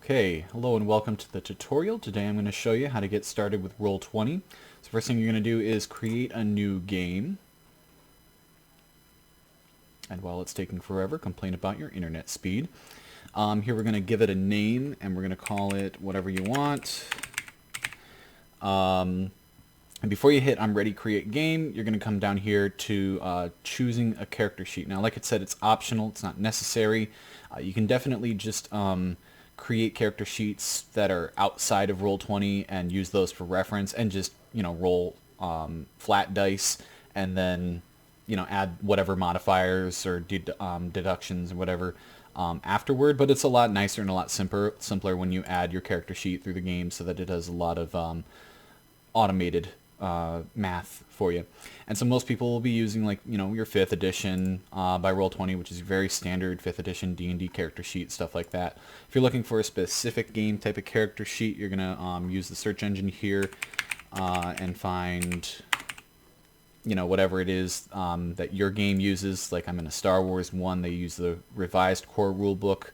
Okay, hello and welcome to the tutorial. Today I'm going to show you how to get started with Roll20. So first thing you're going to do is create a new game. And while it's taking forever, complain about your internet speed. Here we're going to give it a name and we're going to call it whatever you want. And before you hit I'm ready create game, you're going to come down here to choosing a character sheet. Now like I said, it's optional, it's not necessary. You can definitely just create character sheets that are outside of Roll20 and use those for reference and just, roll flat dice and then, add whatever modifiers or deductions and whatever afterward. But it's a lot nicer and a lot simpler when you add your character sheet through the game so that it does a lot of automated math for you. And so most people will be using your 5th edition by Roll20, which is very standard 5th edition D&D character sheet, stuff like that. If you're looking for a specific game type of character sheet, you're gonna use the search engine here and find whatever it is that your game uses. Like I'm in a Star Wars one, they use the revised core rulebook,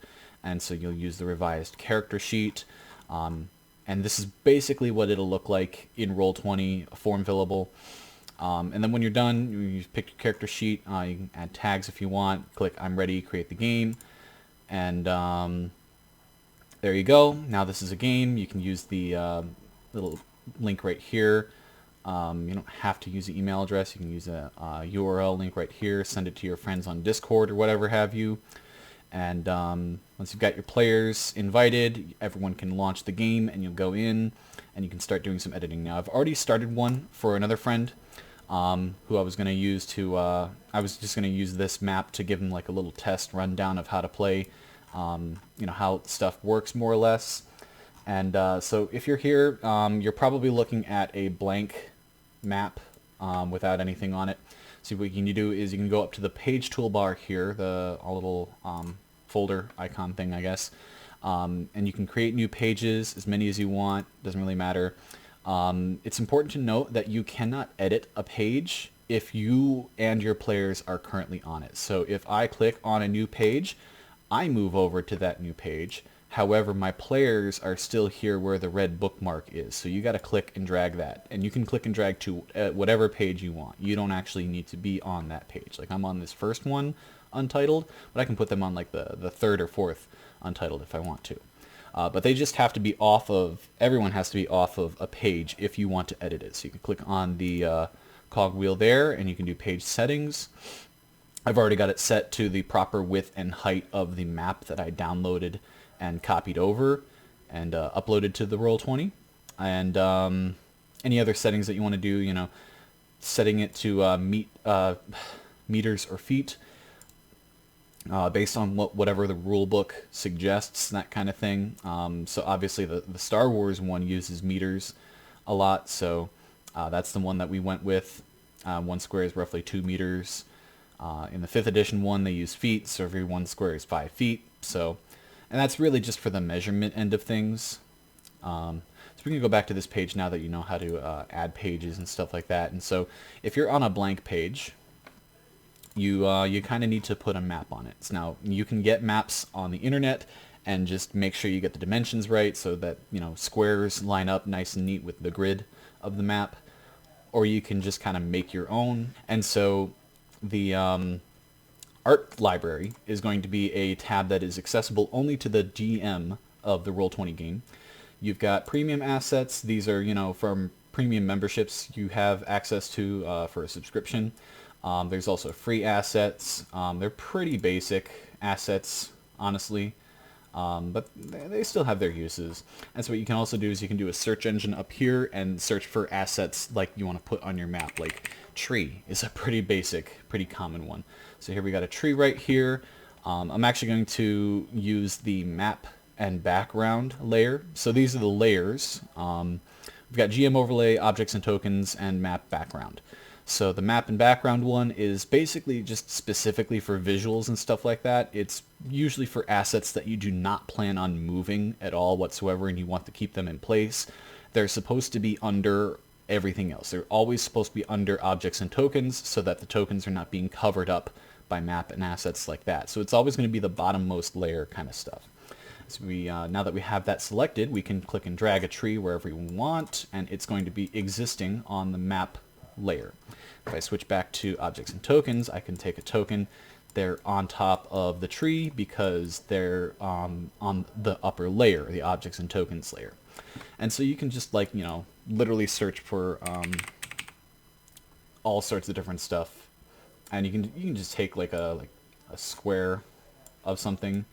and so you'll use the revised character sheet. And this is basically what it'll look like in Roll20, form fillable. And then when you're done, you pick your character sheet. You can add tags if you want. Click I'm ready, create the game. And there you go. Now this is a game. You can use the little link right here. You don't have to use an email address. You can use a URL link right here. Send it to your friends on Discord or whatever have you. And once you've got your players invited, everyone can launch the game and you'll go in and you can start doing some editing. Now I've already started one for another friend who I was going to use to, I was just going to use this map to give him like a little test rundown of how to play, how stuff works more or less. And so if you're here, you're probably looking at a blank map without anything on it. So what you can do is you can go up to the page toolbar here, the little folder icon thing, I guess, and you can create new pages, as many as you want, doesn't really matter. It's important to note that you cannot edit a page if you and your players are currently on it. So if I click on a new page, I move over to that new page. However, my players are still here where the red bookmark is. So you got to click and drag that. And you can click and drag to whatever page you want. You don't actually need to be on that page. Like I'm on this first one, untitled, but I can put them on like the third or fourth untitled if I want to. But they just have to be off of, everyone has to be off of a page if you want to edit it. So you can click on the cogwheel there and you can do page settings. I've already got it set to the proper width and height of the map that I downloaded and copied over and uploaded to the Roll20. And any other settings that you want to do, setting it to meters or feet based on whatever the rule book suggests, that kind of thing. So obviously the Star Wars one uses meters a lot, so that's the one that we went with. 1 square is roughly 2 meters. In the 5th edition one, they use feet, so every 1 square is 5 feet. And that's really just for the measurement end of things. So we can go back to this page now that you know how to add pages and stuff like that. And so if you're on a blank page, you kind of need to put a map on it. So now you can get maps on the internet and just make sure you get the dimensions right so that squares line up nice and neat with the grid of the map. Or you can just kind of make your own. And so the art library is going to be a tab that is accessible only to the GM of the Roll20 game. You've got premium assets. These are, from premium memberships you have access to for a subscription. There's also free assets. They're pretty basic assets, honestly, but they still have their uses. And so what you can also do is you can do a search engine up here and search for assets like you want to put on your map. Like tree is a pretty basic, pretty common one. So here we got a tree right here. I'm actually going to use the map and background layer. So these are the layers. We've got GM overlay, objects and tokens, and map background. So the map and background one is basically just specifically for visuals and stuff like that. It's usually for assets that you do not plan on moving at all whatsoever and you want to keep them in place. They're supposed to be under everything else. They're always supposed to be under objects and tokens so that the tokens are not being covered up by map and assets like that. So it's always going to be the bottommost layer kind of stuff. So now that we have that selected, we can click and drag a tree wherever we want, and it's going to be existing on the map layer. If I switch back to objects and tokens, I can take a token. They're on top of the tree because they're on the upper layer, the objects and tokens layer. And so you can just, like, you know, literally search for all sorts of different stuff, and you can just take like a square of something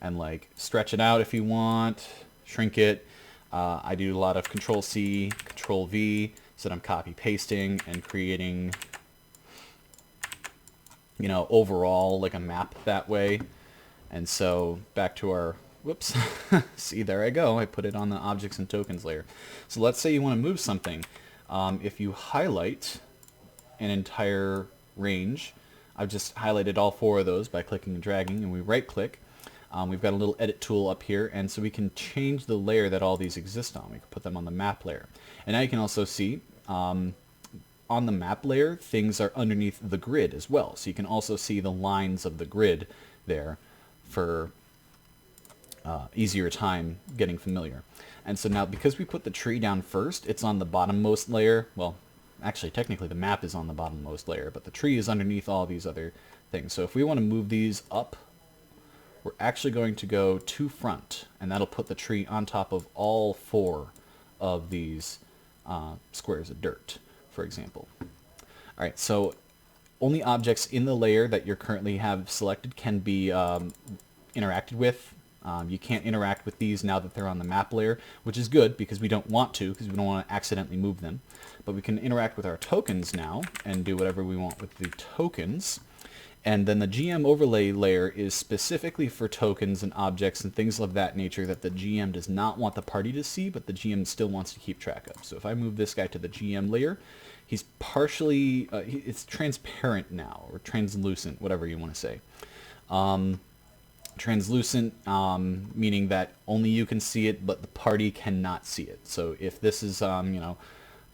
and like stretch it out if you want, shrink it. I do a lot of Control C, Control V, so that I'm copy pasting and creating, you know, overall like a map that way. And so back to our, whoops, see, there I go. I put it on the objects and tokens layer. So let's say you want to move something. If you highlight an entire range, I've just highlighted all 4 of those by clicking and dragging, and we right click. We've got a little edit tool up here, and so we can change the layer that all these exist on. We can put them on the map layer. And now you can also see on the map layer, things are underneath the grid as well. So you can also see the lines of the grid there for easier time getting familiar. And so now, because we put the tree down first, it's on the bottommost layer. Well, actually, technically the map is on the bottommost layer, but the tree is underneath all these other things. So if we want to move these up, we're actually going to go to front, and that'll put the tree on top of all 4 of these squares of dirt, for example. All right, so only objects in the layer that you currently have selected can be interacted with. You can't interact with these now that they're on the map layer, which is good because we don't want to, because we don't want to accidentally move them. But we can interact with our tokens now and do whatever we want with the tokens. And then the GM overlay layer is specifically for tokens and objects and things of that nature that the GM does not want the party to see, but the GM still wants to keep track of. So if I move this guy to the GM layer, he's partially, it's transparent now, or translucent, whatever you want to say. Translucent, meaning that only you can see it, but the party cannot see it. So if this is, you know,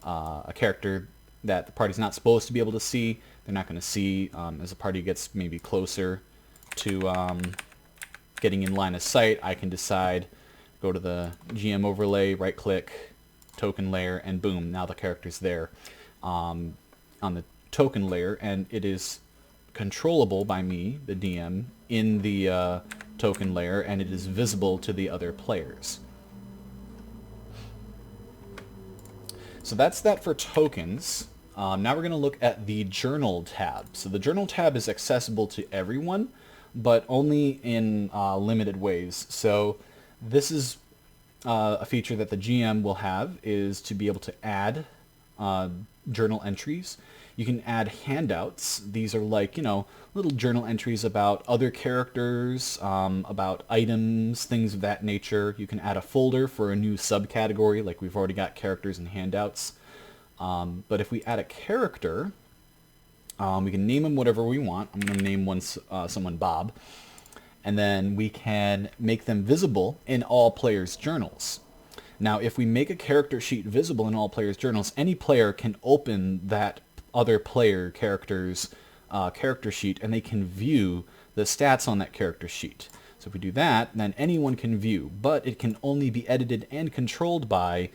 a character that the party's not supposed to be able to see, they're not going to see. As the party gets maybe closer to getting in line of sight, I can decide, go to the GM overlay, right click, token layer, and boom, now the character's there on the token layer, and it is controllable by me, the DM, in the token layer, and it is visible to the other players. So that's that for tokens. Now we're going to look at the Journal tab. So the Journal tab is accessible to everyone, but only in limited ways. So this is a feature that the GM will have, is to be able to add journal entries. You can add handouts. These are like, you know, little journal entries about other characters, about items, things of that nature. You can add a folder for a new subcategory, like we've already got characters and handouts. But if we add a character, we can name him whatever we want. I'm going to name someone Bob. And then we can make them visible in all players' journals. Now, if we make a character sheet visible in all players' journals, any player can open that other player character's character sheet, and they can view the stats on that character sheet. So if we do that, then anyone can view, but it can only be edited and controlled by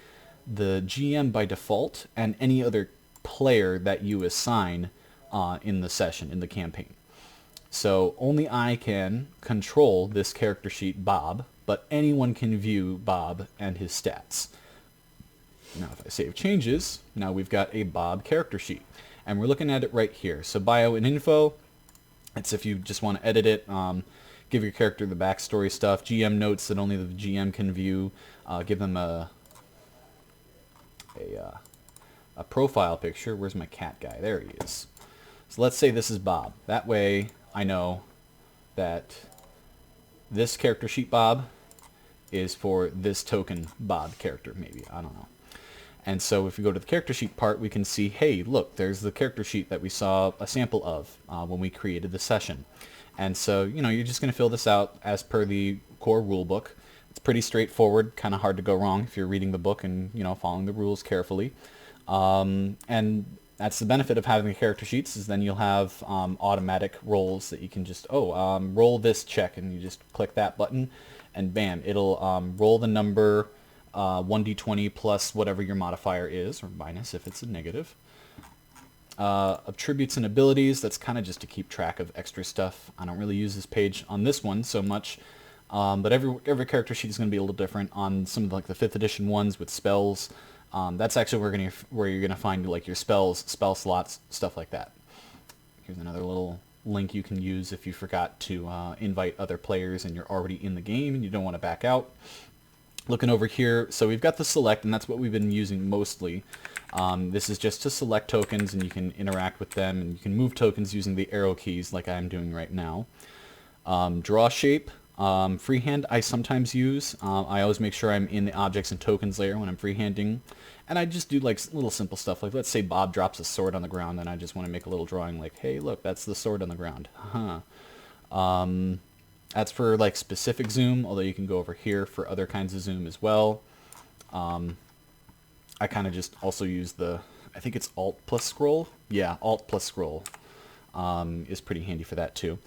the GM by default and any other player that you assign in the session, in the campaign. So only I can control this character sheet, Bob, but anyone can view Bob and his stats. Now if I save changes, now we've got a Bob character sheet. And we're looking at it right here. So bio and info, it's if you just want to edit it, give your character the backstory stuff. GM notes that only the GM can view. Give them a profile picture. Where's my cat guy? There he is. So let's say this is Bob. That way I know that this character sheet Bob is for this token Bob character, maybe. I don't know. And so if we go to the character sheet part, we can see, hey, look, there's the character sheet that we saw a sample of when we created the session. And so, you know, you're just going to fill this out as per the core rule book. It's pretty straightforward, kind of hard to go wrong if you're reading the book and, you know, following the rules carefully. And That's the benefit of having the character sheets, is then you'll have automatic rolls that you can just, roll this check, and you just click that button, and bam, it'll roll the number 1d20 plus whatever your modifier is, or minus if it's a negative. Attributes and abilities, that's kind of just to keep track of extra stuff. I don't really use this page on this one so much, but every character sheet is going to be a little different. On some of like the 5th edition ones with spells, that's actually where you're gonna find like your spells, spell slots, stuff like that. Here's another little link you can use if you forgot to invite other players and you're already in the game and you don't want to back out. Looking over here, so we've got the select, and that's what we've been using mostly. This is just to select tokens, and you can interact with them, and you can move tokens using the arrow keys like I'm doing right now. Draw shape. Freehand I sometimes use. I always make sure I'm in the objects and tokens layer when I'm freehanding. And I just do like little simple stuff, like let's say Bob drops a sword on the ground, and I just want to make a little drawing like, hey look, that's the sword on the ground. That's for like specific zoom, although you can go over here for other kinds of zoom as well. I kind of just also use I think it's Alt plus scroll. Yeah, Alt plus scroll is pretty handy for that too.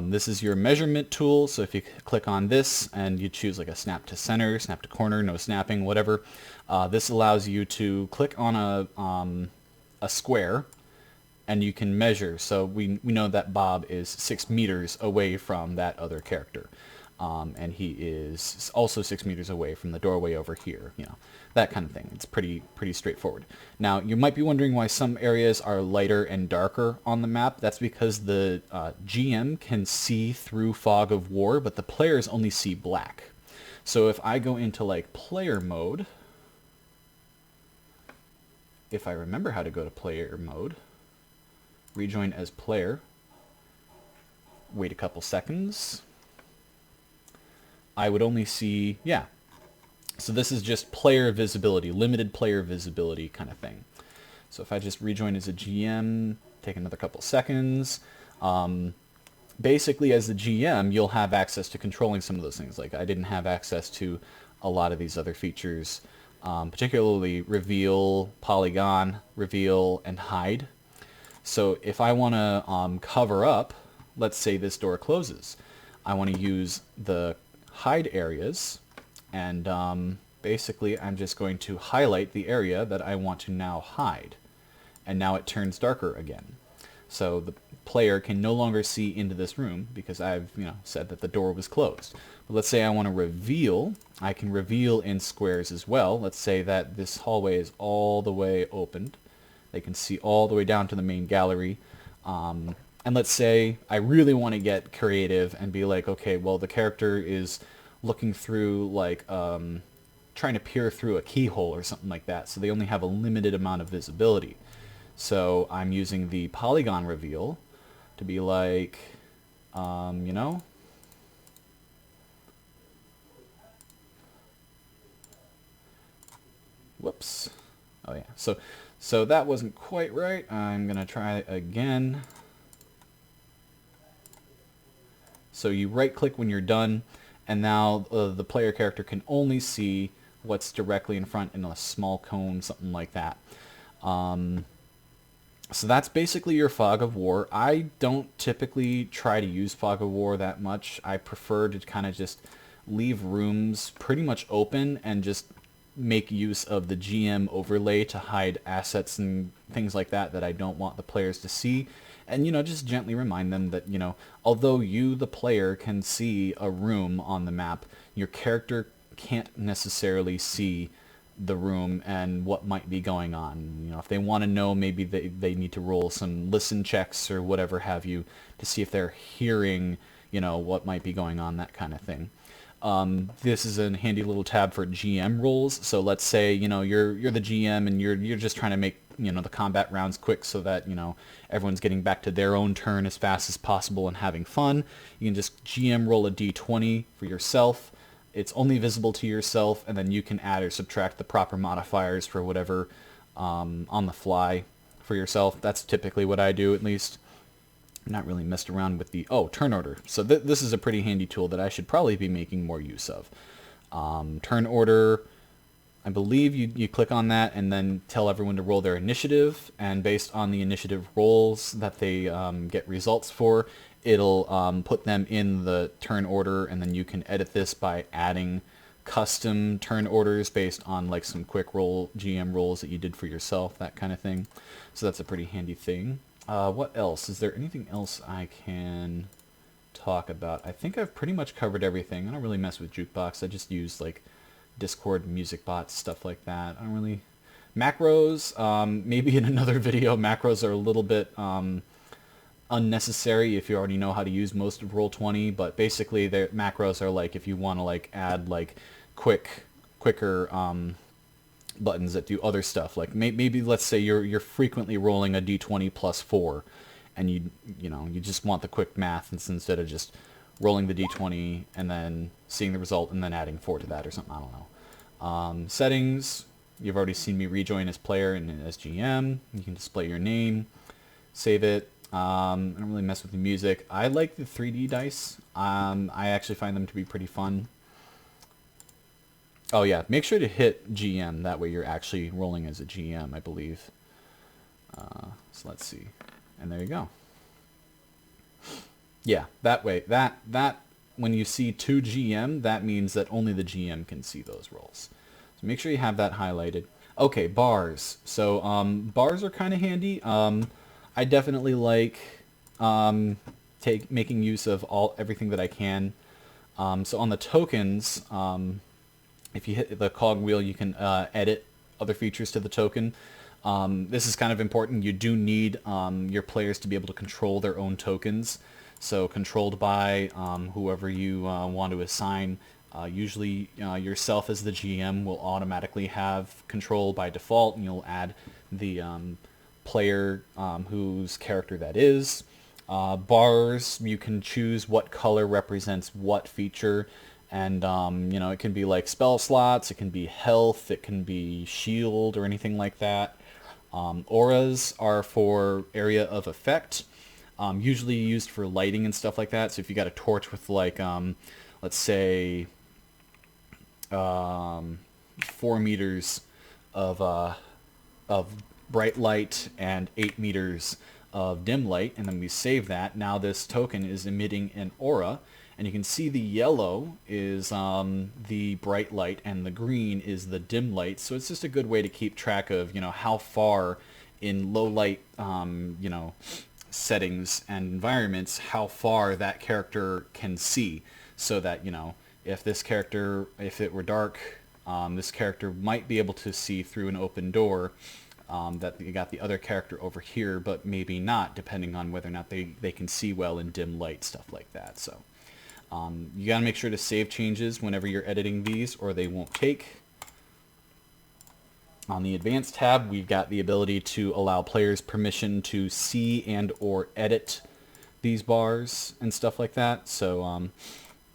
This is your measurement tool, so if you click on this and you choose like a snap to center, snap to corner, no snapping, whatever, this allows you to click on a square and you can measure. So we know that Bob is 6 meters away from that other character, and he is also 6 meters away from the doorway over here, that kind of thing. It's pretty straightforward. Now, you might be wondering why some areas are lighter and darker on the map. That's because the GM can see through fog of war, but the players only see black. So if I go into like player mode, if I remember how to go to player mode, rejoin as player, wait a couple seconds, I would only see, yeah. So this is just player visibility, limited player visibility kind of thing. So if I just rejoin as a GM, take another couple seconds, basically as the GM, you'll have access to controlling some of those things. Like I didn't have access to a lot of these other features, particularly reveal, polygon, reveal, and hide. So if I want to cover up, let's say this door closes, I want to use the hide areas, and basically I'm just going to highlight the area that I want to now hide, and now it turns darker again. So the player can no longer see into this room because I've said that the door was closed. But let's say I want to reveal. I can reveal in squares as well. Let's say that this hallway is all the way opened. They can see all the way down to the main gallery. And let's say I really want to get creative and be like, okay, well, the character is looking through, like, trying to peer through a keyhole or something like that, so they only have a limited amount of visibility. So I'm using the polygon reveal to be like, whoops. Oh yeah. So that wasn't quite right. I'm gonna try again. So you right click when you're done, and now the player character can only see what's directly in front in a small cone, something like that. So that's basically your fog of war. I don't typically try to use fog of war that much. I prefer to kind of just leave rooms pretty much open and just make use of the GM overlay to hide assets and things like that that I don't want the players to see. And, just gently remind them that, although you, the player, can see a room on the map, your character can't necessarily see the room and what might be going on. If they want to know, maybe they need to roll some listen checks or whatever have you to see if they're hearing, what might be going on, that kind of thing. This is a handy little tab for GM rolls. So let's say, you're the GM and you're just trying to make, the combat rounds quick so that, everyone's getting back to their own turn as fast as possible and having fun. You can just GM roll a d20 for yourself. It's only visible to yourself, and then you can add or subtract the proper modifiers for whatever on the fly for yourself. That's typically what I do, at least. I'm not really messed around with the turn order. So this is a pretty handy tool that I should probably be making more use of. Turn order. I believe you click on that and then tell everyone to roll their initiative, and based on the initiative rolls that they get results for, it'll put them in the turn order, and then you can edit this by adding custom turn orders based on like some quick roll GM rolls that you did for yourself, that kind of thing. So that's a pretty handy thing. What else? Is there anything else I can talk about? I think I've pretty much covered everything. I don't really mess with Jukebox. I just use like Discord music bots, stuff like that. I don't really... Macros, maybe in another video, macros are a little bit unnecessary if you already know how to use most of Roll20, but basically their macros are like if you want to like add like quicker buttons that do other stuff. Like maybe let's say you're frequently rolling a d20 plus 4, and you just want the quick math instead of just rolling the d20 and then seeing the result and then adding 4 to that or something. I don't know. Settings, you've already seen me rejoin as player and as GM. You can display your name, save it. I don't really mess with the music. I like the 3D dice. I actually find them to be pretty fun. Oh yeah, make sure to hit GM. That way you're actually rolling as a GM, I believe. So let's see. And there you go. Yeah, that way. That when you see 2 GM, that means that only the GM can see those rolls. So make sure you have that highlighted. Okay, bars. So bars are kind of handy. I definitely like making use of everything that I can. So on the tokens, if you hit the cog wheel, you can edit other features to the token. This is kind of important. You do need your players to be able to control their own tokens. So controlled by whoever you want to assign. Usually yourself as the GM will automatically have control by default, and you'll add the player whose character that is. Bars, you can choose what color represents what feature, and it can be like spell slots, it can be health, it can be shield or anything like that. Auras are for area of effect, usually used for lighting and stuff like that. So if you got a torch with like let's say 4 meters of bright light and 8 meters of dim light, and then we save that. Now this token is emitting an aura, and you can see the yellow is the bright light and the green is the dim light. So it's just a good way to keep track of how far in low light settings and environments, how far that character can see, so that if it were dark, this character might be able to see through an open door. That you got the other character over here, but maybe not, depending on whether or not they can see well in dim light, stuff like that. So you got to make sure to save changes whenever you're editing these, or they won't take. On the Advanced tab, we've got the ability to allow players permission to see and or edit these bars and stuff like that. So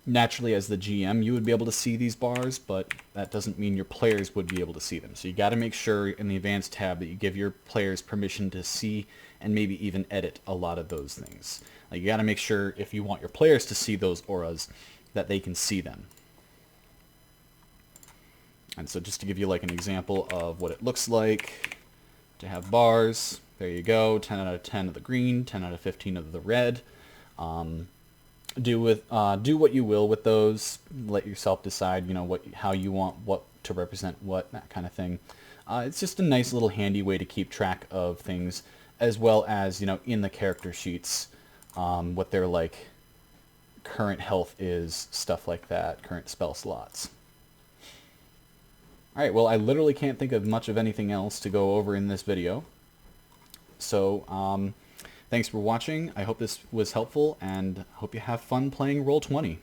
naturally, as the GM, you would be able to see these bars, but that doesn't mean your players would be able to see them. So you got to make sure in the Advanced tab that you give your players permission to see and maybe even edit a lot of those things. Like, you got to make sure if you want your players to see those auras, that they can see them. And so just to give you like an example of what it looks like to have bars, there you go, 10 out of 10 of the green, 10 out of 15 of the red. Do what you will with those. Let yourself decide, how you want what to represent what, that kind of thing. It's just a nice little handy way to keep track of things, as well as in the character sheets, what their like current health is, stuff like that, current spell slots. All right, well, I literally can't think of much of anything else to go over in this video. So thanks for watching. I hope this was helpful, and hope you have fun playing Roll20.